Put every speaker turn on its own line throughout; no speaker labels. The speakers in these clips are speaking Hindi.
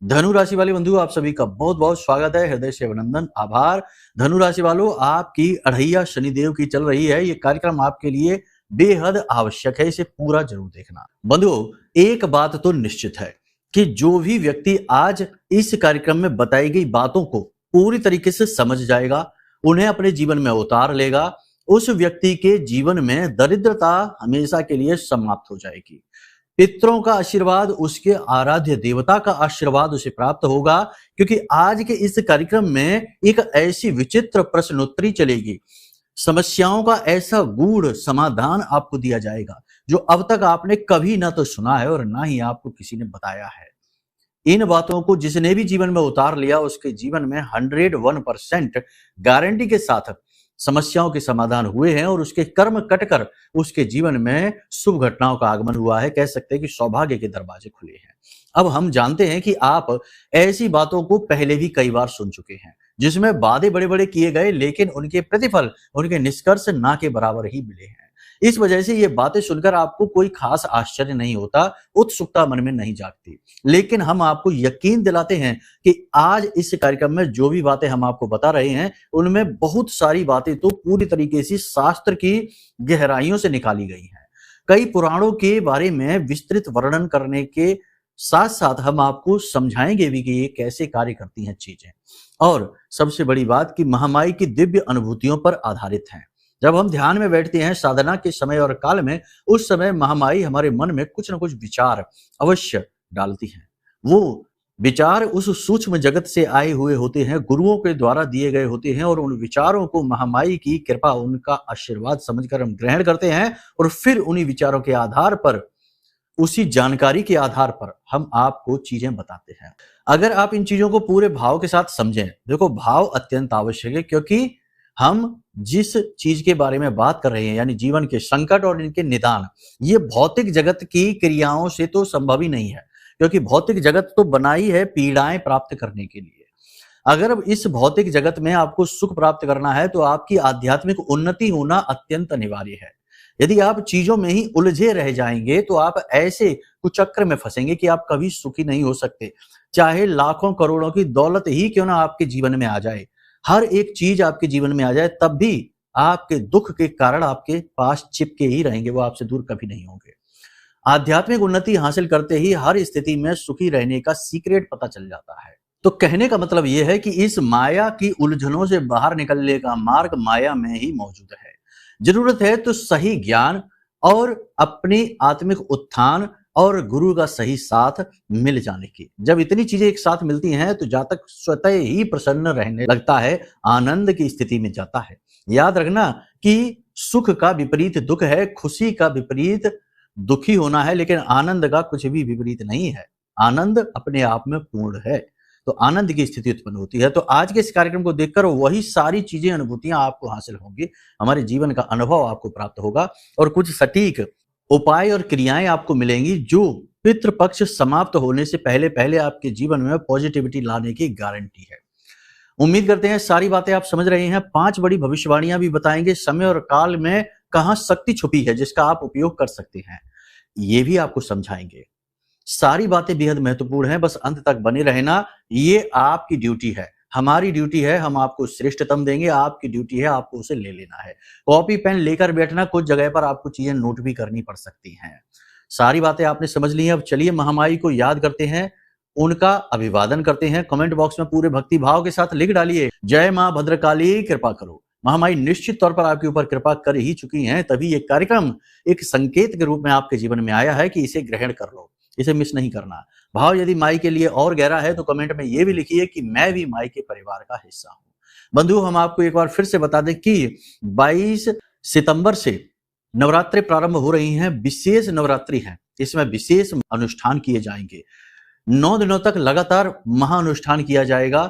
धनु राशि वाले बंधु, आप सभी का बहुत बहुत स्वागत है। हृदय से अभिनंदन, आभार। धनु राशि वालों, आपकी अढ़ैया शनिदेव की चल रही है। ये कार्यक्रम आपके लिए बेहद आवश्यक है, इसे पूरा जरूर देखना। बंधुओं, एक बात तो निश्चित है कि जो भी व्यक्ति आज इस कार्यक्रम में बताई गई बातों को पूरी तरीके से समझ जाएगा, उन्हें अपने जीवन में उतार लेगा, उस व्यक्ति के जीवन में दरिद्रता हमेशा के लिए समाप्त हो जाएगी। पितरों का आशीर्वाद, उसके आराध्य देवता का आशीर्वाद उसे प्राप्त होगा, क्योंकि आज के इस कार्यक्रम में एक ऐसी विचित्र प्रश्नोत्तरी चलेगी, समस्याओं का ऐसा गूढ़ समाधान आपको दिया जाएगा जो अब तक आपने कभी ना तो सुना है और ना ही आपको किसी ने बताया है। इन बातों को जिसने भी जीवन में उतार लिया, उसके जीवन में 101% गारंटी के साथ समस्याओं के समाधान हुए हैं और उसके कर्म कटकर उसके जीवन में शुभ घटनाओं का आगमन हुआ है। कह सकते हैं कि सौभाग्य के दरवाजे खुले हैं। अब हम जानते हैं कि आप ऐसी बातों को पहले भी कई बार सुन चुके हैं, जिसमें वादे बड़े बड़े किए गए, लेकिन उनके प्रतिफल, उनके निष्कर्ष ना के बराबर ही मिले हैं। इस वजह से ये बातें सुनकर आपको कोई खास आश्चर्य नहीं होता, उत्सुकता मन में नहीं जागती। लेकिन हम आपको यकीन दिलाते हैं कि आज इस कार्यक्रम में जो भी बातें हम आपको बता रहे हैं, उनमें बहुत सारी बातें तो पूरी तरीके से शास्त्र की गहराइयों से निकाली गई हैं। कई पुराणों के बारे में विस्तृत वर्णन करने के साथ साथ हम आपको समझाएंगे भी कि ये कैसे कार्य करती हैं चीजें, और सबसे बड़ी बात कि महामाई की दिव्य अनुभूतियों पर आधारित हैं। जब हम ध्यान में बैठते हैं साधना के समय और काल में, उस समय महामाई हमारे मन में कुछ न कुछ विचार अवश्य डालती हैं। वो विचार उस सूक्ष्म जगत से आए हुए होते हैं, गुरुओं के द्वारा दिए गए होते हैं, और उन विचारों को महामाई की कृपा, उनका आशीर्वाद समझकर हम ग्रहण करते हैं और फिर उन्हीं विचारों के आधार पर, उसी जानकारी के आधार पर हम आपको चीजें बताते हैं। अगर आप इन चीजों को पूरे भाव के साथ समझें, देखो भाव अत्यंत आवश्यक है, क्योंकि हम जिस चीज के बारे में बात कर रहे हैं, यानी जीवन के संकट और इनके निदान, ये भौतिक जगत की क्रियाओं से तो संभव ही नहीं है, क्योंकि भौतिक जगत तो बनाई है पीड़ाएं प्राप्त करने के लिए। अगर इस भौतिक जगत में आपको सुख प्राप्त करना है तो आपकी आध्यात्मिक उन्नति होना अत्यंत अनिवार्य है। यदि आप चीजों में ही उलझे रह जाएंगे तो आप ऐसे कुचक्र में फंसेंगे कि आप कभी सुखी नहीं हो सकते। चाहे लाखों करोड़ों की दौलत ही क्यों ना आपके जीवन में आ जाए, हर एक चीज आपके जीवन में आ जाए, तब भी आपके दुख के कारण आपके पास चिपके ही रहेंगे, वो आपसे दूर कभी नहीं होंगे। आध्यात्मिक उन्नति हासिल करते ही हर स्थिति में सुखी रहने का सीक्रेट पता चल जाता है। तो कहने का मतलब यह है कि इस माया की उलझनों से बाहर निकलने का मार्ग माया में ही मौजूद है। जरूरत है तो सही ज्ञान और अपनी आत्मिक उत्थान और गुरु का सही साथ मिल जाने की। जब इतनी चीजें एक साथ मिलती हैं तो जातक स्वतः ही प्रसन्न रहने लगता है, आनंद की स्थिति में जाता है। याद रखना कि सुख का विपरीत दुख है, खुशी का विपरीत दुखी होना है, लेकिन आनंद का कुछ भी विपरीत नहीं है। आनंद अपने आप में पूर्ण है, तो आनंद की स्थिति उत्पन्न होती है। तो आज के इस कार्यक्रम को देखकर वही सारी चीजें, अनुभूतियां आपको हासिल होंगी, हमारे जीवन का अनुभव आपको प्राप्त होगा और कुछ सटीक उपाय और क्रियाएं आपको मिलेंगी जो पितृपक्ष समाप्त होने से पहले पहले आपके जीवन में पॉजिटिविटी लाने की गारंटी है। उम्मीद करते हैं सारी बातें आप समझ रहे हैं। 5 बड़ी भविष्यवाणियां भी बताएंगे, समय और काल में कहां शक्ति छुपी है जिसका आप उपयोग कर सकते हैं, ये भी आपको समझाएंगे। सारी बातें बेहद महत्वपूर्ण हैं, बस अंत तक बने रहना, ये आपकी ड्यूटी है। हमारी ड्यूटी है हम आपको श्रेष्ठतम देंगे, आपकी ड्यूटी है आपको उसे ले लेना है। कॉपी पेन लेकर बैठना, कुछ जगह पर आपको चीजें नोट भी करनी पड़ सकती हैं। सारी बातें आपने समझ ली हैं। अब चलिए महामाई को याद करते हैं, उनका अभिवादन करते हैं। कमेंट बॉक्स में पूरे भक्ति भाव के साथ लिख डालिए, जय मां भद्रकाली कृपा करो। महामाई निश्चित तौर पर आपके ऊपर कृपा कर ही चुकी हैं, तभी ये कार्यक्रम एक संकेत के रूप में आपके जीवन में आया है कि इसे ग्रहण कर लो, इसे मिस नहीं करना। भाव यदि माई के लिए और गहरा है तो कमेंट में ये भी लिखिए कि मैं भी माई के परिवार का हिस्सा हूं। बंधु, हम आपको एक बार फिर से बता दें कि 22 सितंबर से नवरात्रि प्रारंभ हो रही हैं। विशेष नवरात्रि है, इसमें विशेष अनुष्ठान किए जाएंगे। 9 दिनों तक लगातार महाअनुष्ठान किया जाएगा।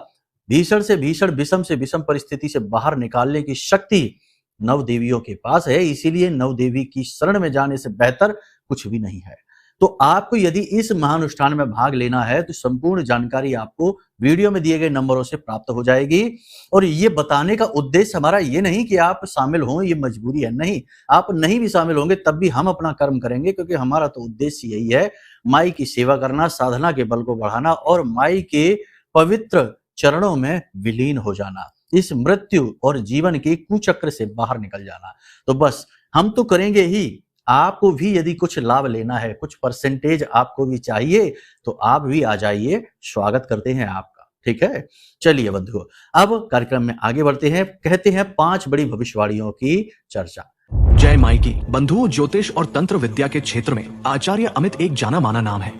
भीषण से भीषण, विषम से विषम परिस्थिति से बाहर निकालने की शक्ति नव देवियों के पास है, इसीलिए नव देवी की शरण में जाने से बेहतर कुछ भी नहीं है। तो आपको यदि इस महानुष्ठान में भाग लेना है तो संपूर्ण जानकारी आपको वीडियो में दिए गए नंबरों से प्राप्त हो जाएगी। और ये बताने का उद्देश्य हमारा ये नहीं कि आप शामिल हों, ये मजबूरी है, नहीं। आप नहीं भी शामिल होंगे तब भी हम अपना कर्म करेंगे, क्योंकि हमारा तो उद्देश्य यही है, माई की सेवा करना, साधना के बल को बढ़ाना और माई के पवित्र चरणों में विलीन हो जाना, इस मृत्यु और जीवन के कुचक्र से बाहर निकल जाना। तो बस हम तो करेंगे ही, आपको भी यदि कुछ लाभ लेना है, कुछ परसेंटेज आपको भी चाहिए, तो आप भी आ जाइए, स्वागत करते हैं आपका। ठीक है, चलिए बंधुओं, अब कार्यक्रम में आगे बढ़ते हैं। कहते हैं 5 बड़ी भविष्यवाणियों की चर्चा।
जय माई की। बंधुओं, ज्योतिष और तंत्र विद्या के क्षेत्र में आचार्य अमित एक जाना माना नाम है।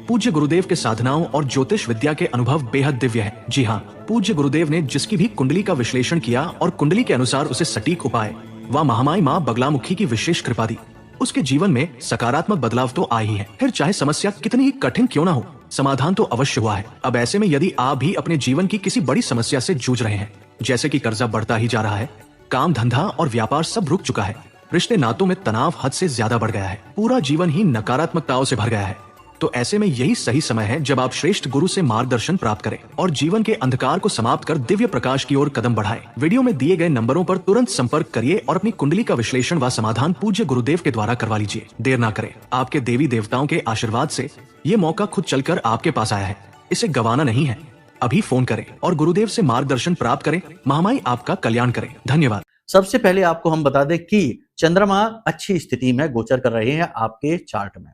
पूज्य गुरुदेव के साधनाओं और ज्योतिष विद्या के अनुभव बेहद दिव्य है। जी हाँ, पूज्य गुरुदेव ने जिसकी भी कुंडली का विश्लेषण किया और कुंडली के अनुसार उसे सटीक उपाय व महामाई माँ बगलामुखी की विशेष कृपा दी, उसके जीवन में सकारात्मक बदलाव तो आए ही है। फिर चाहे समस्या कितनी ही कठिन क्यों ना हो, समाधान तो अवश्य हुआ है। अब ऐसे में यदि आप भी अपने जीवन की किसी बड़ी समस्या से जूझ रहे हैं, जैसे कि कर्जा बढ़ता ही जा रहा है, काम धंधा और व्यापार सब रुक चुका है, रिश्ते नातों में तनाव हद से ज्यादा बढ़ गया है, पूरा जीवन ही नकारात्मकताओं से भर गया है, तो ऐसे में यही सही समय है जब आप श्रेष्ठ गुरु से मार्गदर्शन प्राप्त करें और जीवन के अंधकार को समाप्त कर दिव्य प्रकाश की ओर कदम बढ़ाएं। वीडियो में दिए गए नंबरों पर तुरंत संपर्क करिए और अपनी कुंडली का विश्लेषण व समाधान पूज्य गुरुदेव के द्वारा करवा लीजिए। देर ना करें, आपके देवी देवताओं के आशीर्वाद से ये मौका खुद चलकर आपके पास आया है, इसे गंवाना नहीं है। अभी फोन करें और गुरुदेव से मार्गदर्शन प्राप्त करें। महामाई आपका कल्याण करें। धन्यवाद।
सबसे पहले आपको हम बता दें कि चंद्रमा अच्छी स्थिति में गोचर कर रहे हैं आपके चार्ट में।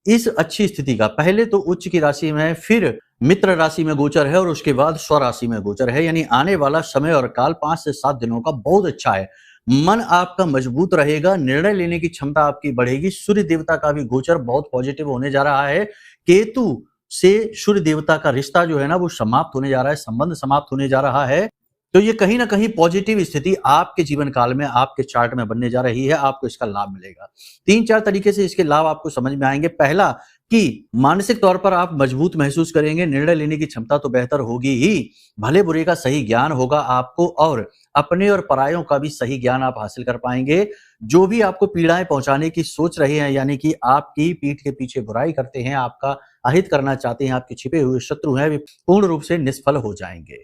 इस अच्छी स्थिति का पहले तो उच्च की राशि में, फिर मित्र राशि में गोचर है और उसके बाद स्व राशि में गोचर है। यानी आने वाला समय और काल 5 से 7 दिनों का बहुत अच्छा है। मन आपका मजबूत रहेगा, निर्णय लेने की क्षमता आपकी बढ़ेगी। सूर्य देवता का भी गोचर बहुत पॉजिटिव होने जा रहा है। केतु से सूर्य देवता का रिश्ता जो है ना वो समाप्त होने जा रहा है, संबंध समाप्त होने जा रहा है। तो ये कहीं ना कहीं पॉजिटिव स्थिति आपके जीवन काल में, आपके चार्ट में बनने जा रही है। आपको इसका लाभ मिलेगा। 3-4 तरीके से इसके लाभ आपको समझ में आएंगे। पहला कि मानसिक तौर पर आप मजबूत महसूस करेंगे, निर्णय लेने की क्षमता तो बेहतर होगी ही, भले बुरे का सही ज्ञान होगा आपको और अपने और परायों का भी सही ज्ञान आप हासिल कर पाएंगे। जो भी आपको पीड़ाएं पहुंचाने की सोच रहे हैं, यानी कि आपकी पीठ के पीछे बुराई करते हैं, आपका अहित करना चाहते हैं, आपके छिपे हुए शत्रु हैं, वे पूर्ण रूप से निष्फल हो जाएंगे।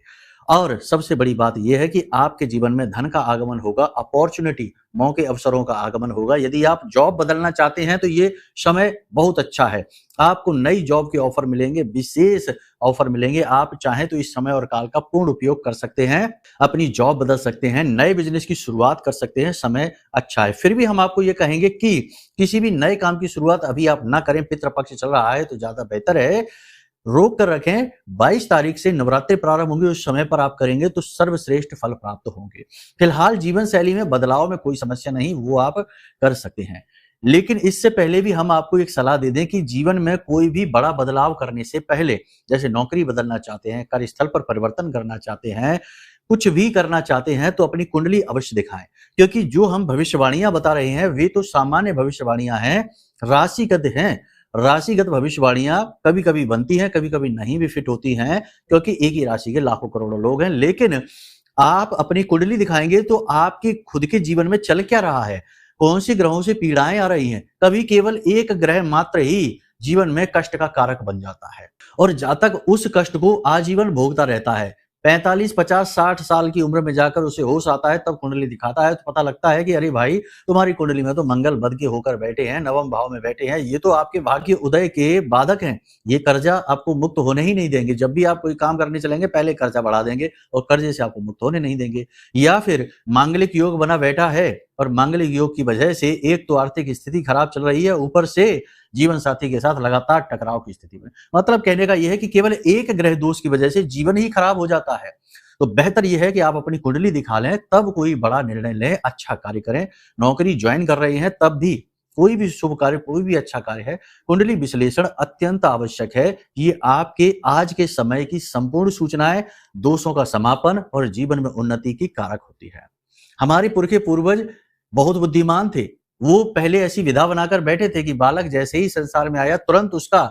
और सबसे बड़ी बात यह है कि आपके जीवन में धन का आगमन होगा, अपॉर्चुनिटी, मौके अवसरों का आगमन होगा। यदि आप जॉब बदलना चाहते हैं तो ये समय बहुत अच्छा है। आपको नई जॉब के ऑफर मिलेंगे, विशेष ऑफर मिलेंगे। आप चाहें तो इस समय और काल का पूर्ण उपयोग कर सकते हैं, अपनी जॉब बदल सकते हैं, नए बिजनेस की शुरुआत कर सकते हैं। समय अच्छा है। फिर भी हम आपको ये कहेंगे कि किसी भी नए काम की शुरुआत अभी आप ना करें। पितृपक्ष चल रहा है तो ज्यादा बेहतर है रोक कर रखें। 22 तारीख से नवरात्रि प्रारंभ होंगे, उस समय पर आप करेंगे तो सर्वश्रेष्ठ फल प्राप्त होंगे। फिलहाल जीवन शैली में बदलाव में कोई समस्या नहीं, वो आप कर सकते हैं। लेकिन इससे पहले भी हम आपको एक सलाह दे दें कि जीवन में कोई भी बड़ा बदलाव करने से पहले, जैसे नौकरी बदलना चाहते हैं, कार्यस्थल पर परिवर्तन करना चाहते हैं, कुछ भी करना चाहते हैं, तो अपनी कुंडली अवश्य दिखाएं। क्योंकि जो हम भविष्यवाणियां बता रहे हैं वे तो सामान्य भविष्यवाणियां हैं, राशिगत हैं। राशिगत भविष्यवाणियां कभी कभी बनती हैं, कभी कभी नहीं भी फिट होती हैं, क्योंकि एक ही राशि के लाखों करोड़ों लोग हैं। लेकिन आप अपनी कुंडली दिखाएंगे तो आपके खुद के जीवन में चल क्या रहा है, कौन सी ग्रहों से पीड़ाएं आ रही हैं। कभी केवल एक ग्रह मात्र ही जीवन में कष्ट का कारक बन जाता है और जातक उस कष्ट को आजीवन भोगता रहता है। 45, 50, 60 साल की उम्र में जाकर उसे होश आता है, तब कुंडली दिखाता है तो पता लगता है कि अरे भाई, तुम्हारी कुंडली में तो मंगल बद के होकर बैठे हैं, नवम भाव में बैठे हैं, ये तो आपके भाग्य उदय के बाधक हैं। ये कर्जा आपको मुक्त होने ही नहीं देंगे। जब भी आप कोई काम करने चलेंगे पहले कर्जा बढ़ा देंगे और कर्जे से आपको मुक्त होने नहीं देंगे। या फिर मांगलिक योग बना बैठा है और मांगलिक योग की वजह से एक तो आर्थिक स्थिति खराब चल रही है, ऊपर से जीवन साथी के साथ लगातार टकराव की स्थिति में। मतलब कहने का यह है कि केवल एक ग्रह दोष की वजह से जीवन ही खराब हो जाता है। तो बेहतर यह है कि आप अपनी कुंडली दिखा लें, तब कोई बड़ा निर्णय लें, अच्छा कार्य करें। नौकरी ज्वाइन कर रहे हैं तब भी, कोई भी शुभ कार्य, कोई भी अच्छा कार्य है, कुंडली विश्लेषण अत्यंत आवश्यक है। ये आपके आज के समय की संपूर्ण सूचनाएं, दोषों का समापन और जीवन में उन्नति की कारक होती है। हमारे पुरखे पूर्वज बहुत बुद्धिमान थे। वो पहले ऐसी विधा बनाकर बैठे थे कि बालक जैसे ही संसार में आया तुरंत उसका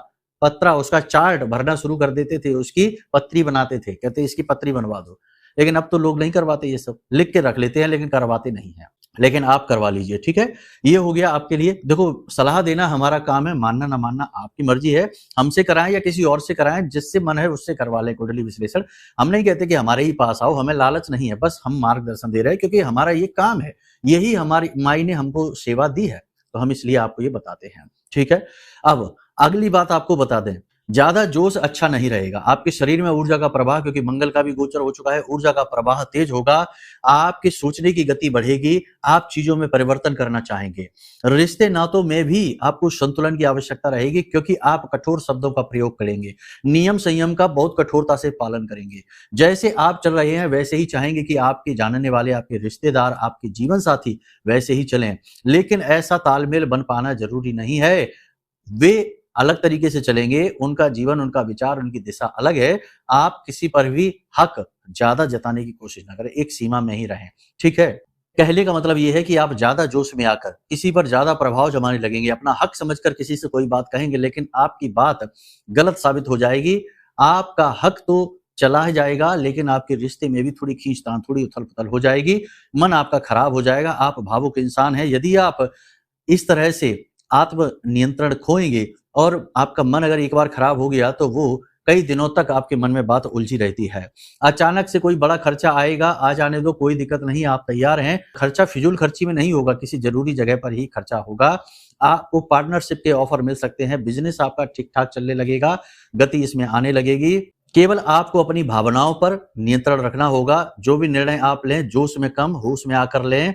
पत्रा, उसका चार्ट भरना शुरू कर देते थे, उसकी पत्री बनाते थे, कहते इसकी पत्री बनवा दो। लेकिन अब तो लोग नहीं करवाते, ये सब लिख के रख लेते हैं लेकिन करवाते नहीं हैं। लेकिन आप करवा लीजिए, ठीक है। ये हो गया आपके लिए। देखो, सलाह देना हमारा काम है, मानना ना मानना आपकी मर्जी है। हमसे कराएं या किसी और से कराएं, जिससे मन है उससे करवा लें कुंडली विश्लेषण। हम नहीं कहते कि हमारे ही पास आओ, हमें लालच नहीं है, बस हम मार्गदर्शन दे रहे हैं क्योंकि हमारा ये काम है, यही हमारी माई ने हमको सेवा दी है, तो हम इसलिए आपको ये बताते हैं, ठीक है। अब अगली बात आपको बता दें, ज्यादा जोश अच्छा नहीं रहेगा। आपके शरीर में ऊर्जा का प्रवाह, क्योंकि मंगल का भी गोचर हो चुका है, ऊर्जा का प्रवाह तेज होगा, आपकी सोचने की गति बढ़ेगी, आप चीजों में परिवर्तन करना चाहेंगे। रिश्ते नातों में भी आपको संतुलन की आवश्यकता रहेगी, क्योंकि आप कठोर शब्दों का प्रयोग करेंगे, नियम संयम का बहुत कठोरता से पालन करेंगे। जैसे आप चल रहे हैं वैसे ही चाहेंगे कि आपके जानने वाले, आपके रिश्तेदार, आपके जीवन साथी वैसे ही चलें, लेकिन ऐसा तालमेल बन पाना जरूरी नहीं है। वे अलग तरीके से चलेंगे, उनका जीवन, उनका विचार, उनकी दिशा अलग है। आप किसी पर भी हक ज्यादा जताने की कोशिश ना करें, एक सीमा में ही रहें, ठीक है। कहने का मतलब ये है कि आप ज्यादा जोश में आकर किसी पर ज्यादा प्रभाव जमाने लगेंगे, अपना हक समझकर किसी से कोई बात कहेंगे, लेकिन आपकी बात गलत साबित हो जाएगी। आपका हक तो चला ही जाएगा, लेकिन आपके रिश्ते में भी थोड़ी खींचतान, थोड़ी उथल पुथल हो जाएगी, मन आपका खराब हो जाएगा। आप भावुक इंसान हैं। यदि आप इस तरह से आत्म नियंत्रण खोएंगे और आपका मन अगर एक बार खराब हो गया तो वो कई दिनों तक आपके मन में बात उलझी रहती है। अचानक से कोई बड़ा खर्चा आएगा, आ जाने दो, कोई दिक्कत नहीं, आप तैयार हैं। खर्चा फिजूल खर्ची में नहीं होगा, किसी जरूरी जगह पर ही खर्चा होगा। आपको पार्टनरशिप के ऑफर मिल सकते हैं, बिजनेस आपका ठीक ठाक चलने लगेगा, गति इसमें आने लगेगी। केवल आपको अपनी भावनाओं पर नियंत्रण रखना होगा। जो भी निर्णय आप लें, जोश में कम, होश में आकर लें।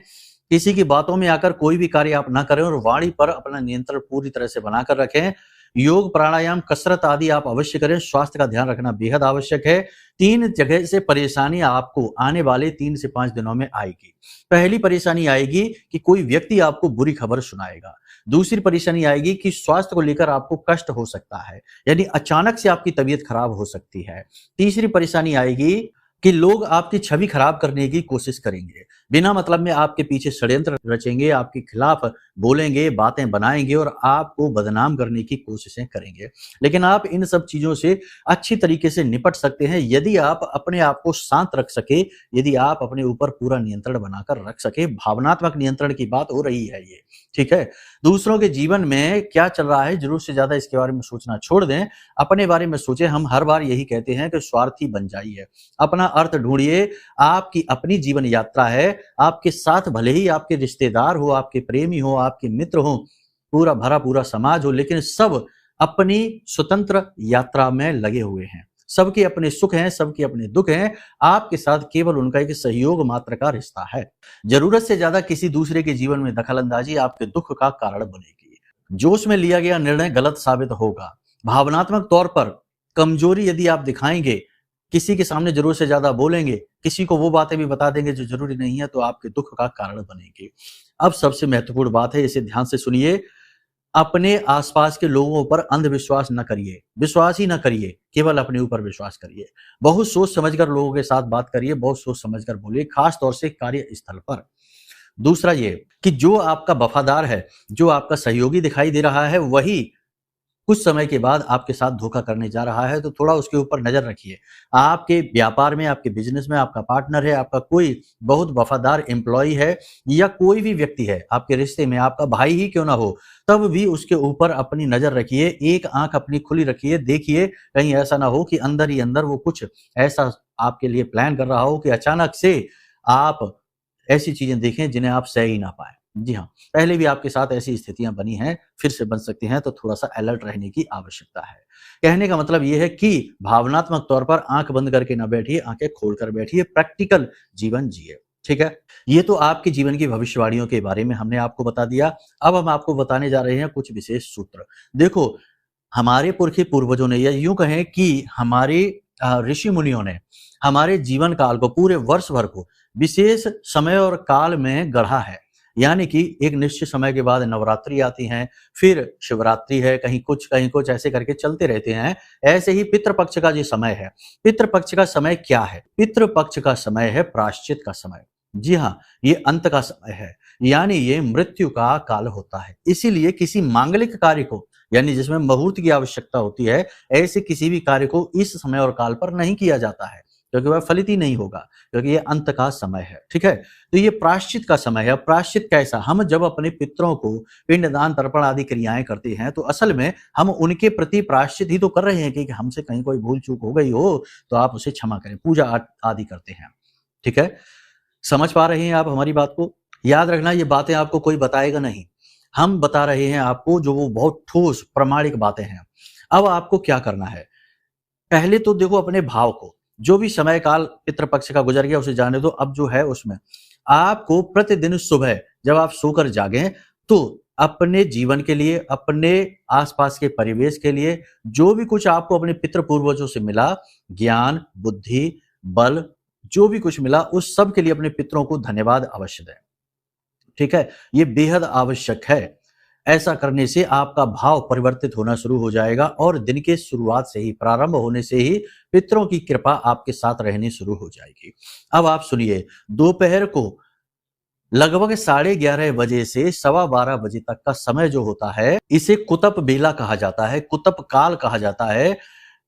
किसी की बातों में आकर कोई भी कार्य आप ना करें और वाणी पर अपना नियंत्रण पूरी तरह से बनाकर रखें। योग, प्राणायाम, कसरत आदि आप अवश्य करें। स्वास्थ्य का ध्यान रखना बेहद आवश्यक है। 3 जगह से परेशानी आपको आने वाले 3 से 5 दिनों में आएगी। पहली परेशानी आएगी कि कोई व्यक्ति आपको बुरी खबर सुनाएगा। दूसरी परेशानी आएगी कि स्वास्थ्य को लेकर आपको कष्ट हो सकता है, यानी अचानक से आपकी तबीयत खराब हो सकती है। तीसरी परेशानी आएगी कि लोग आपकी छवि खराब करने की कोशिश करेंगे, बिना मतलब में आपके पीछे षड्यंत्र रचेंगे, आपके खिलाफ बोलेंगे, बातें बनाएंगे और आपको बदनाम करने की कोशिशें करेंगे। लेकिन आप इन सब चीजों से अच्छी तरीके से निपट सकते हैं यदि आप अपने आप को शांत रख सके, यदि आप अपने ऊपर पूरा नियंत्रण बनाकर रख सके। भावनात्मक नियंत्रण की बात हो रही है ये, ठीक है। दूसरों के जीवन में क्या चल रहा है, जरूर से ज्यादा इसके बारे में सोचना छोड़ दें, अपने बारे में सोचें। हम हर बार यही कहते हैं कि स्वार्थी बन जाइए, अपना अर्थ ढूंढिए। आपकी अपनी जीवन यात्रा है, आपके साथ भले ही आपके रिश्तेदार हो, आपके प्रेमी हो, आपके मित्र हो, पूरा भरा पूरा समाज हो, लेकिन सब अपनी स्वतंत्र यात्रा में लगे हुए हैं। सबके अपने सुख हैं, सबके अपने दुख हैं। आपके साथ केवल उनका एक सहयोग मात्र का रिश्ता है। जरूरत से ज्यादा किसी दूसरे के जीवन में दखलंदाजी आपके दुख का कारण बनेगी। जोश में लिया गया निर्णय गलत साबित होगा। भावनात्मक तौर पर कमजोरी यदि आप दिखाएंगे, किसी के सामने जरूरत से ज्यादा बोलेंगे, किसी को वो बातें भी बता देंगे जो जरूरी नहीं है, तो आपके दुख का कारण बनेगी। अब सबसे महत्वपूर्ण बात है, इसे ध्यान से सुनिए। अपने आसपास के लोगों पर अंधविश्वास न करिए, विश्वास ही न करिए, केवल अपने ऊपर विश्वास करिए। बहुत सोच समझकर लोगों के साथ बात करिए, बहुत सोच समझकर बोलिए, खास तौर से कार्यस्थल पर। दूसरा ये कि जो आपका वफादार है, जो आपका सहयोगी दिखाई दे रहा है, वही कुछ समय के बाद आपके साथ धोखा करने जा रहा है, तो थोड़ा उसके ऊपर नजर रखिए। आपके व्यापार में, आपके बिजनेस में आपका पार्टनर है, आपका कोई बहुत वफादार एम्प्लॉय है, या कोई भी व्यक्ति है आपके रिश्ते में, आपका भाई ही क्यों ना हो, तब भी उसके ऊपर अपनी नजर रखिए। एक आंख अपनी खुली रखिए, देखिए कहीं ऐसा ना हो कि अंदर ही अंदर वो कुछ ऐसा आपके लिए प्लान कर रहा हो कि अचानक से आप ऐसी चीजें देखें जिन्हें आप सह ही ना पाए। जी हाँ, पहले भी आपके साथ ऐसी स्थितियां बनी हैं, फिर से बन सकती हैं, तो थोड़ा सा अलर्ट रहने की आवश्यकता है। कहने का मतलब यह है कि भावनात्मक तौर पर आंख बंद करके ना बैठिए, आंखें खोलकर बैठिए, प्रैक्टिकल जीवन जिए, ठीक है। ये तो आपके जीवन की भविष्यवाणियों के बारे में हमने आपको बता दिया। अब हम आपको बताने जा रहे हैं कुछ विशेष सूत्र। देखो, हमारे पुरखे पूर्वजों ने, या यूं कहें कि हमारे ऋषि मुनियों ने हमारे जीवन काल को, पूरे वर्ष भर को विशेष समय और काल में गढ़ा है। यानी कि एक निश्चित समय के बाद नवरात्रि आती हैं, फिर शिवरात्रि है, कहीं कुछ ऐसे करके चलते रहते हैं। ऐसे ही पितृपक्ष का जो समय है, पितृपक्ष का समय क्या है? पितृपक्ष का समय है प्रायश्चित का समय। जी हाँ, ये अंत का समय है, यानी ये मृत्यु का काल होता है। इसीलिए किसी मांगलिक कार्य को, यानी जिसमें मुहूर्त की आवश्यकता होती है, ऐसे किसी भी कार्य को इस समय और काल पर नहीं किया जाता है, क्योंकि वह फलित ही नहीं होगा, क्योंकि ये अंत का समय है। ठीक है, तो ये प्रायश्चित का समय है। प्रायश्चित कैसा? हम जब अपने पितरों को पिंडदान, तर्पण आदि क्रियाएं करते हैं तो असल में हम उनके प्रति प्रायश्चित ही तो कर रहे हैं कि हमसे कहीं कोई भूल चूक हो गई हो तो आप उसे क्षमा करें, पूजा आदि करते हैं। ठीक है, समझ पा रहे हैं आप हमारी बात को? याद रखना, ये बातें आपको कोई बताएगा नहीं, हम बता रहे हैं आपको, जो वो बहुत ठोस प्रामाणिक बातें हैं। अब आपको क्या करना है? पहले तो देखो अपने भाव को, जो भी समय काल पितृपक्ष का गुजर गया उसे जाने दो। अब जो है उसमें आपको प्रतिदिन सुबह जब आप सोकर जागें तो अपने जीवन के लिए, अपने आसपास के परिवेश के लिए, जो भी कुछ आपको अपने पितृ पूर्वजों से मिला, ज्ञान, बुद्धि, बल, जो भी कुछ मिला, उस सब के लिए अपने पितरों को धन्यवाद अवश्य दें। ठीक है, ये बेहद आवश्यक है। ऐसा करने से आपका भाव परिवर्तित होना शुरू हो जाएगा और दिन के शुरुआत से ही, प्रारंभ होने से ही पितरों की कृपा आपके साथ रहनी शुरू हो जाएगी। अब आप सुनिए, दोपहर को लगभग 11:30 बजे से 12:15 बजे तक का समय जो होता है, इसे कुतप बेला कहा जाता है, कुतप काल कहा जाता है।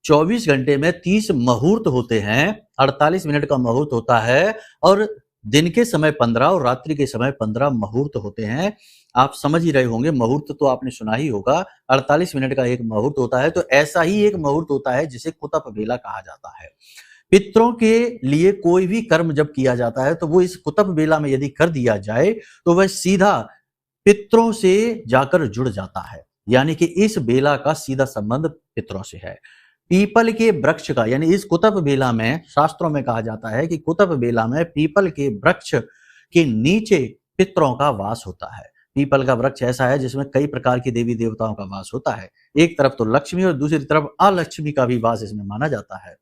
24 घंटे में 30 मुहूर्त होते हैं, 48 मिनट का मुहूर्त होता है और दिन के समय 15 और रात्रि के समय 15 मुहूर्त होते हैं। आप समझ ही रहे होंगे, मुहूर्त तो आपने सुना ही होगा, 48 मिनट का एक मुहूर्त होता है, तो ऐसा ही एक मुहूर्त होता है जिसे कुतप बेला कहा जाता है। पितरों के लिए कोई भी कर्म जब किया जाता है तो वो इस कुतप बेला में यदि कर दिया जाए तो वह सीधा पितरों से जाकर जुड़ जाता है, यानी कि इस बेला का सीधा संबंध पितरों से है। पीपल के वृक्ष का, यानी इस कुतप बेला में, शास्त्रों में कहा जाता है कि कुतप बेला में पीपल के वृक्ष के नीचे पितरों का वास होता है। पीपल का वृक्ष ऐसा है जिसमें कई प्रकार की देवी देवताओं का वास होता है। एक तरफ तो लक्ष्मी और दूसरी तरफ अलक्ष्मी का भी वास इसमें माना जाता है।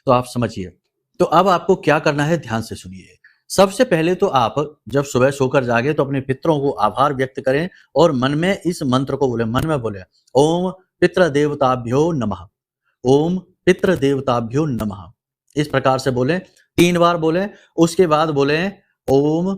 तो आप समझिए, तो अब आपको क्या करना है, ध्यान से सुनिए। सबसे पहले तो आप जब सुबह सोकर जागे तो अपने पितरों को आभार व्यक्त करें और मन में इस मंत्र को बोले, मन में बोले, ओम पितृ देवताभ्यो नमः, ओम पितृ देवताभ्यो नमः। इस प्रकार से बोले, 3 बार बोले। उसके बाद बोले ओम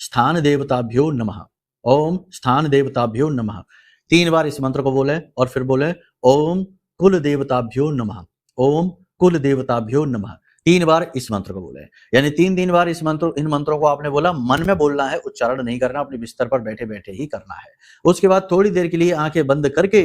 स्थान देवताभ्यो नमः, ओम स्थान देवताभ्यो नमः। 3 बार इस मंत्र को बोले और फिर बोले ओम कुल देवताभ्यो नमः, ओम कुल देवताभ्यो नमः। 3 बार इस मंत्र को बोले, यानी 3 बार इन मंत्रों को आपने बोला, मन में बोलना है, उच्चारण नहीं करना, अपने बिस्तर पर बैठे बैठे ही करना है। उसके बाद थोड़ी देर के लिए आंखें बंद करके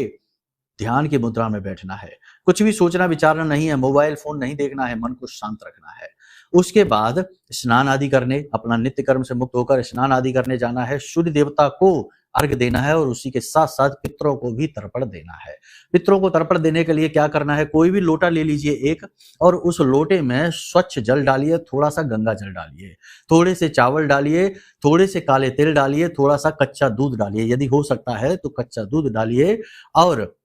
ध्यान की मुद्रा में बैठना है। कुछ भी सोचना विचारना नहीं है, मोबाइल फोन नहीं देखना है, मन को शांत रखना है। उसके बाद स्नान आदि करने, अपना नित्य कर्म से मुक्त होकर स्नान आदि करने जाना है, सूर्य देवता को अर्घ देना है और उसी के साथ साथ पितरों को भी तर्पण देना है। पितरों को तर्पण देने के लिए क्या करना है, कोई भी लोटा ले लीजिए एक, और उस लोटे में स्वच्छ जल डालिए, थोड़ा सा गंगा जल डालिए, थोड़े से चावल डालिए, थोड़े से काले तिल डालिए, थोड़ा सा कच्चा दूध डालिए, यदि हो सकता है तो कच्चा दूध डालिए, और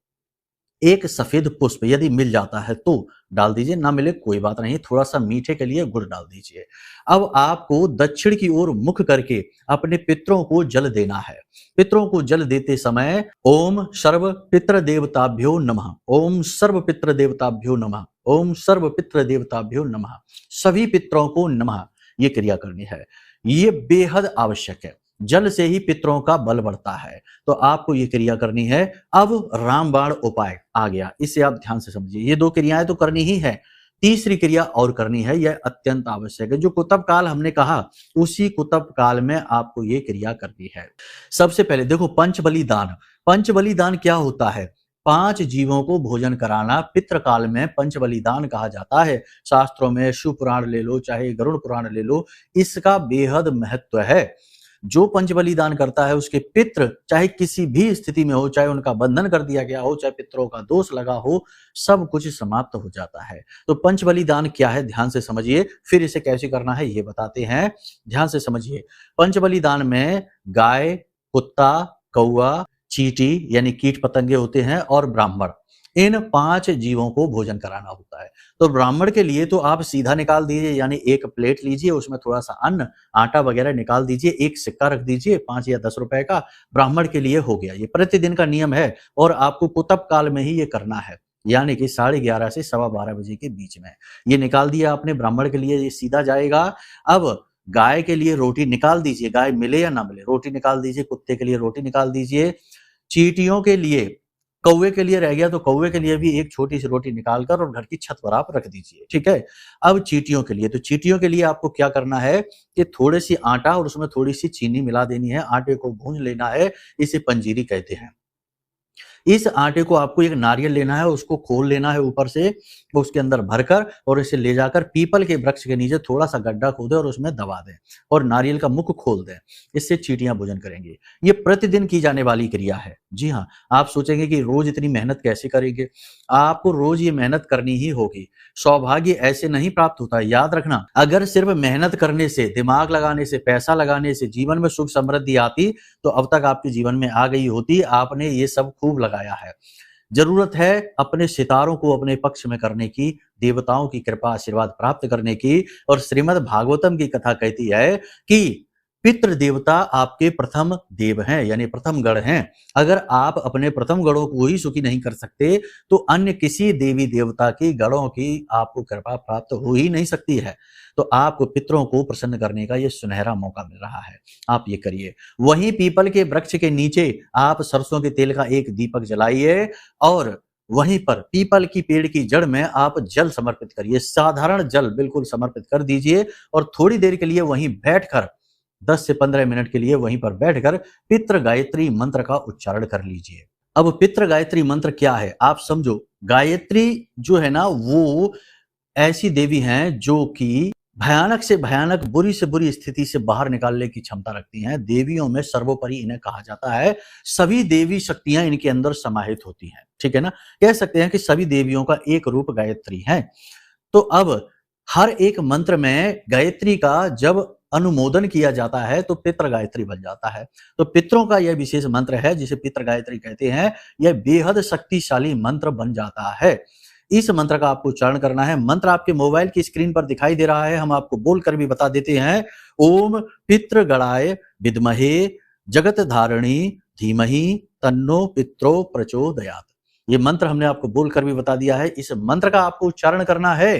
एक सफेद पुष्प यदि मिल जाता है तो डाल दीजिए, ना मिले कोई बात नहीं, थोड़ा सा मीठे के लिए गुड़ डाल दीजिए। अब आपको दक्षिण की ओर मुख करके अपने पितरों को जल देना है। पितरों को जल देते समय ओम सर्व पितृ देवताभ्यो नमः, ओम सर्व पितृ देवताभ्यो नमः, ओम सर्व पितृ देवताभ्यो नमः, सभी पितरों को नमः, ये क्रिया करनी है। ये बेहद आवश्यक है, जल से ही पितरों का बल बढ़ता है, तो आपको ये क्रिया करनी है। अब रामबाण उपाय आ गया, इसे आप ध्यान से समझिए। ये 2 क्रियाएं तो करनी ही है, तीसरी क्रिया और करनी है, यह अत्यंत आवश्यक है। जो कुतप काल हमने कहा, उसी कुतप काल में आपको ये क्रिया करनी है। सबसे पहले देखो, पंचबली दान। पंचबली दान क्या होता है? 5 जीवों को भोजन कराना पितृकाल में पंचबली दान कहा जाता है। शास्त्रों में शिव पुराण ले लो, चाहे गरुड़ पुराण ले लो, इसका बेहद महत्व है। जो पंचबली दान करता है उसके पितृ चाहे किसी भी स्थिति में हो, चाहे उनका बंधन कर दिया गया हो, चाहे पितरों का दोष लगा हो, सब कुछ समाप्त हो जाता है। तो पंचबली दान क्या है, ध्यान से समझिए, फिर इसे कैसे करना है ये बताते हैं, ध्यान से समझिए। पंचबली दान में गाय, कुत्ता, कौआ, चींटी यानी कीट पतंगे होते हैं, और ब्राह्मण, इन 5 जीवों को भोजन कराना होता है। तो ब्राह्मण के लिए तो आप सीधा निकाल दीजिए, यानी एक प्लेट लीजिए, उसमें थोड़ा सा अन्न, आटा वगैरह निकाल दीजिए, एक सिक्का रख दीजिए 5 या 10 रुपए का, ब्राह्मण के लिए हो गया। ये प्रतिदिन का नियम है और आपको कुतप काल में ही ये करना है, यानी कि 11:30 से 12:15 बजे के बीच में। ये निकाल दिया आपने, ब्राह्मण के लिए ये सीधा जाएगा। अब गाय के लिए रोटी निकाल दीजिए, गाय मिले या ना मिले, रोटी निकाल दीजिए, कुत्ते के लिए रोटी निकाल दीजिए, चींटियों के लिए कौवे के लिए रह गया तो कौवे के लिए भी एक छोटी सी रोटी निकालकर और घर की छत पर आप रख दीजिए, ठीक है। अब चींटियों के लिए, तो चींटियों के लिए आपको क्या करना है कि थोड़ी सी आटा और उसमें थोड़ी सी चीनी मिला देनी है, आटे को भून लेना है, इसे पंजीरी कहते हैं। इस आटे को आपको एक नारियल लेना है, उसको खोल लेना है ऊपर से, उसके अंदर भरकर और इसे ले जाकर पीपल के वृक्ष के नीचे थोड़ा सा गड्ढा खोदें और उसमें दबा दें और नारियल का मुख खोल दें। इससे चींटियां भोजन करेंगी। ये प्रतिदिन की जाने वाली क्रिया है। जी हाँ, आप सोचेंगे कि रोज इतनी मेहनत कैसे करेंगे? आपको रोज ये मेहनत करनी ही होगी। सौभाग्य ऐसे नहीं प्राप्त होता है, याद रखना। अगर सिर्फ मेहनत करने से, दिमाग लगाने से, पैसा लगाने से जीवन में सुख समृद्धि आती तो अब तक आपके जीवन में आ गई होती। आपने ये सब खूब लगाया है। जरूरत है अपने सितारों को अपने पक्ष में करने की, देवताओं की कृपा आशीर्वाद प्राप्त करने की। और श्रीमद् भागवतम की कथा कहती है कि पितृ देवता आपके प्रथम देव हैं, यानी प्रथम गण हैं। अगर आप अपने प्रथम गणों को ही सुखी नहीं कर सकते तो अन्य किसी देवी देवता की गणों की आपको कृपा प्राप्त हो ही नहीं सकती है। तो आपको पितरों को प्रसन्न करने का ये सुनहरा मौका मिल रहा है, आप ये करिए। वहीं पीपल के वृक्ष के नीचे आप सरसों के तेल का एक दीपक जलाइए और वहीं पर पीपल की पेड़ की जड़ में आप जल समर्पित करिए। साधारण जल बिल्कुल समर्पित कर दीजिए और थोड़ी देर के लिए वहीं बैठकर 10 से 15 मिनट के लिए वहीं पर बैठकर पितृ गायत्री मंत्र का उच्चारण कर लीजिए। अब पितृ गायत्री मंत्र क्या है आप समझो। गायत्री जो है ना वो ऐसी देवी हैं जो कि भयानक से भयानक, बुरी से बुरी स्थिति से बाहर निकालने की क्षमता रखती हैं। देवियों में सर्वोपरि इन्हें कहा जाता है। सभी देवी शक्तियां इनके अंदर समाहित होती हैं, ठीक है ना। कह सकते हैं कि सभी देवियों का एक रूप गायत्री है। तो अब हर एक मंत्र में गायत्री का जब अनुमोदन किया जाता है तो पितृ गायत्री बन जाता है। तो पितरों का यह विशेष मंत्र है जिसे पितृ गायत्री कहते हैं। यह बेहद शक्तिशाली मंत्र बन जाता है। इस मंत्र का आपको उच्चारण करना है। मंत्र आपके मोबाइल की स्क्रीन पर दिखाई दे रहा है, हम आपको बोलकर भी बता देते हैं। ओम पितृगणाय विद्महे जगत धारणी धीमहि तन्नो पित्रो प्रचोदयात्। ये मंत्र हमने आपको बोलकर भी बता दिया है। इस मंत्र का आपको उच्चारण करना है।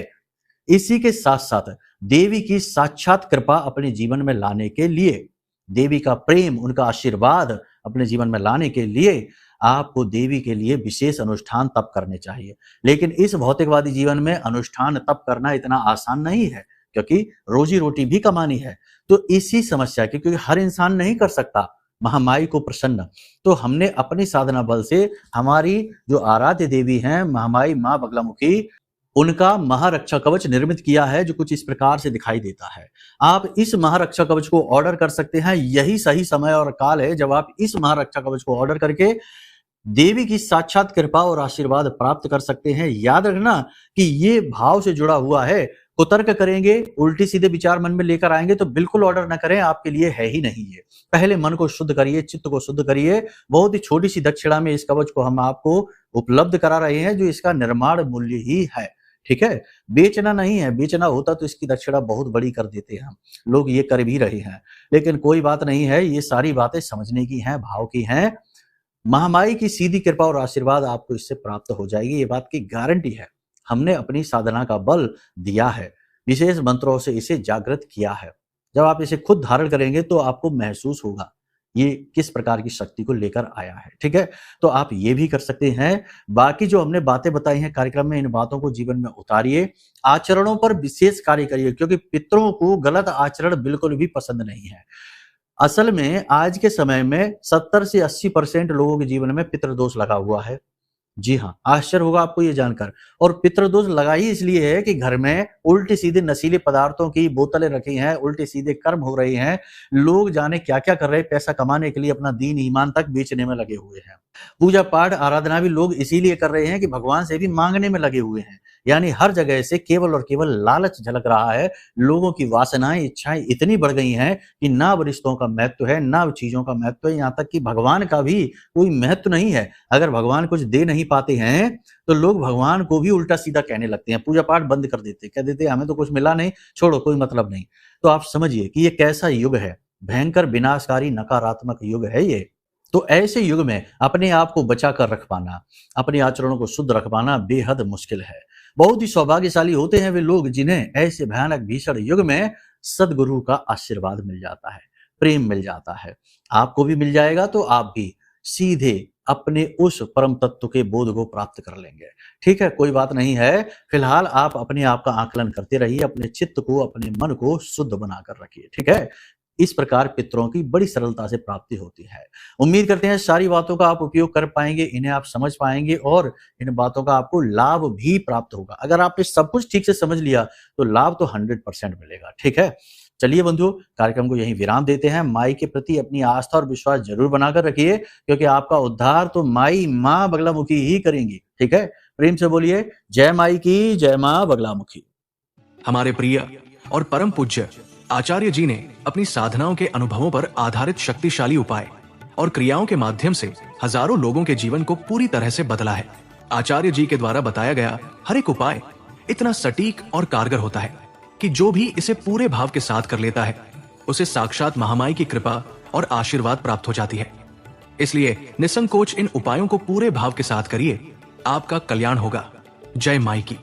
इसी के साथ साथ देवी की साक्षात कृपा अपने जीवन में लाने के लिए, देवी का प्रेम, उनका आशीर्वाद अपने जीवन में लाने के लिए आपको देवी के लिए विशेष अनुष्ठान तप करने चाहिए। लेकिन इस भौतिकवादी जीवन में अनुष्ठान तप करना इतना आसान नहीं है, क्योंकि रोजी रोटी भी कमानी है। तो इसी समस्या के, क्योंकि हर इंसान नहीं कर सकता महामाई को प्रसन्न, तो हमने अपनी साधना बल से हमारी जो आराध्य देवी हैं महामाई माँ बगलामुखी, उनका महारक्षा कवच निर्मित किया है जो कुछ इस प्रकार से दिखाई देता है। आप इस महारक्षा कवच को ऑर्डर कर सकते हैं। यही सही समय और काल है जब आप इस महारक्षा कवच को ऑर्डर करके देवी की साक्षात कृपा और आशीर्वाद प्राप्त कर सकते हैं। याद रखना कि ये भाव से जुड़ा हुआ है। कुतर्क करेंगे, उल्टी सीधे विचार मन में लेकर आएंगे तो बिल्कुल ऑर्डर ना करें, आपके लिए है ही नहीं ये। पहले मन को शुद्ध करिए, चित्त को शुद्ध करिए। बहुत ही छोटी सी दक्षिणा में इस कवच को हम आपको उपलब्ध करा रहे हैं, जो इसका निर्माण मूल्य ही है, ठीक है। बेचना नहीं है, बेचना होता तो इसकी दक्षिणा बहुत बड़ी कर देते हैं हम, लोग ये कर भी रहे हैं। लेकिन कोई बात नहीं है, ये सारी बातें समझने की हैं, भाव की हैं। महामाई की सीधी कृपा और आशीर्वाद आपको इससे प्राप्त हो जाएगी, ये बात की गारंटी है। हमने अपनी साधना का बल दिया है, विशेष मंत्रों से इसे जागृत किया है। जब आप इसे खुद धारण करेंगे तो आपको महसूस होगा ये किस प्रकार की शक्ति को लेकर आया है, ठीक है। तो आप ये भी कर सकते हैं। बाकी जो हमने बातें बताई हैं कार्यक्रम में, इन बातों को जीवन में उतारिए, आचरणों पर विशेष कार्य करिए, क्योंकि पितरों को गलत आचरण बिल्कुल भी पसंद नहीं है। असल में आज के समय में 70 से 80% लोगों के जीवन में पितृदोष लगा हुआ है। जी हाँ, आश्चर्य होगा आपको ये जानकर। और पितृदोष लगा ही इसलिए है कि घर में उल्टे सीधे नशीले पदार्थों की बोतलें रखी हैं, उल्टे सीधे कर्म हो रहे हैं, लोग जाने क्या क्या कर रहे हैं, पैसा कमाने के लिए अपना दीन ईमान तक बेचने में लगे हुए हैं। पूजा पाठ आराधना भी लोग इसीलिए कर रहे हैं कि भगवान से भी मांगने में लगे हुए हैं। यानी हर जगह से केवल और केवल लालच झलक रहा है। लोगों की वासनाएं, इच्छाएं इतनी बढ़ गई हैं कि ना अब रिश्तों का महत्व है, ना चीजों का महत्व है, यहाँ तक कि भगवान का भी कोई महत्व नहीं है। अगर भगवान कुछ दे नहीं पाते हैं तो लोग भगवान को भी उल्टा सीधा कहने लगते हैं, पूजा पाठ बंद कर देते, कह देते हमें तो कुछ मिला नहीं, छोड़ो, कोई मतलब नहीं। तो आप समझिए कि ये कैसा युग है, भयंकर विनाशकारी नकारात्मक युग है ये। तो ऐसे युग में अपने आप को बचा कर रख पाना, अपने आचरणों को शुद्ध रख पाना बेहद मुश्किल है। बहुत ही सौभाग्यशाली होते हैं वे लोग जिन्हें ऐसे भयानक भीषण युग में सदगुरु का आशीर्वाद मिल जाता है, प्रेम मिल जाता है। आपको भी मिल जाएगा तो आप भी सीधे अपने उस परम तत्व के बोध को प्राप्त कर लेंगे। ठीक है, कोई बात नहीं है। फिलहाल आप अपने आप का आकलन करते रहिए, अपने चित्त को, अपने मन को शुद्ध बनाकर रखिए। ठीक है, इस प्रकार पितरों की बड़ी सरलता से प्राप्ति होती है। उम्मीद करते हैं सारी बातों का आप उपयोग कर पाएंगे, इन्हें आप समझ पाएंगे और इन बातों का आपको लाभ भी प्राप्त होगा। अगर आपने सब कुछ ठीक से समझ लिया तो लाभ तो 100% मिलेगा। ठीक है, चलिए बंधुओं, कार्यक्रम को यहीं विराम देते हैं। माई के प्रति अपनी आस्था और विश्वास जरूर बनाकर रखिए, क्योंकि आपका उद्धार तो माई माँ बगलामुखी ही करेंगी। ठीक है, प्रेम से बोलिए जय माई की, जय माँ बगलामुखी।
हमारे प्रिय और परम पूज्य आचार्य जी ने अपनी साधनाओं के अनुभवों पर आधारित शक्तिशाली उपाय और क्रियाओं के माध्यम से हजारों लोगों के जीवन को पूरी तरह से बदला है। आचार्य जी के द्वारा बताया गया हर एक उपाय इतना सटीक और कारगर होता है कि जो भी इसे पूरे भाव के साथ कर लेता है उसे साक्षात महामाई की कृपा और आशीर्वाद प्राप्त हो जाती है। इसलिए निसंकोच इन उपायों को पूरे भाव के साथ करिए, आपका कल्याण होगा। जय माई की।